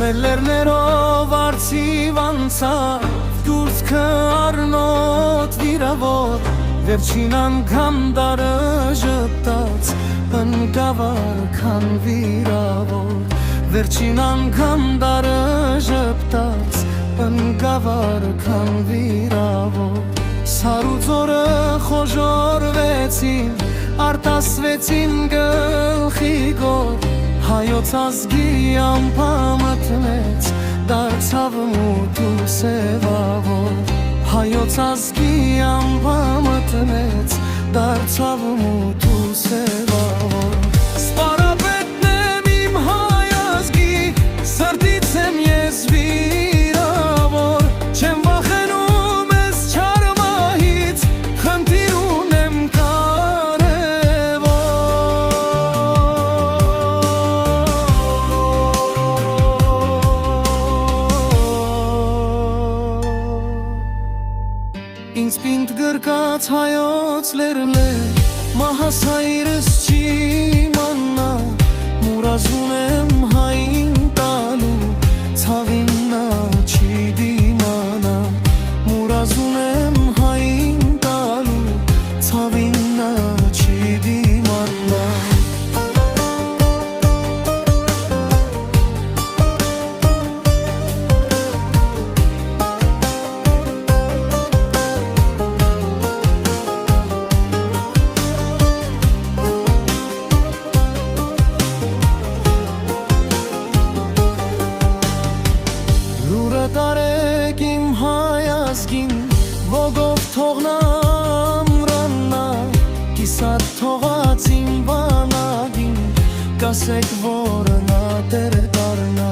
Լերներով արցիվ անցավ դուրսքը առնոտ վիրավոր վերջին անգամ դարը ժպտաց ընկավար քան վիրավոր վերջին անգամ դարը ժպտաց ընկավար քան վիրավոր սարուձորը խոժորվեցին արտասվեցին գլխի գոր հայոց ազգի ամպամը տնեց դարձավ մութ ու սևավոր հայոց ազգի ամպամը տնեց դարձավ մութ ու սևավոր Սպարապետն եմ իմ հայ ազգի սրտից եմ ես վիրավոր չեմ վախենում ես չար մահից խնդիր ունեմ Ինձ պինդ գրկած հայոց լերներ մահասայրս չի մաննա մուրազուն եմ հային տալու ցավին նա չի դիմանա մուրազուն եմ հային տալու ցավին նա չի դիմանա Տարեք իմ հայ ազգին ոգով թողնամ րաննա կիսատ թողած իմ բանագին կասեք որ նա տեր դառնա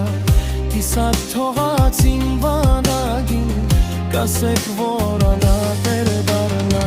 կիսատ թողած իմ բանագին կասեք որ նա տեր դառնա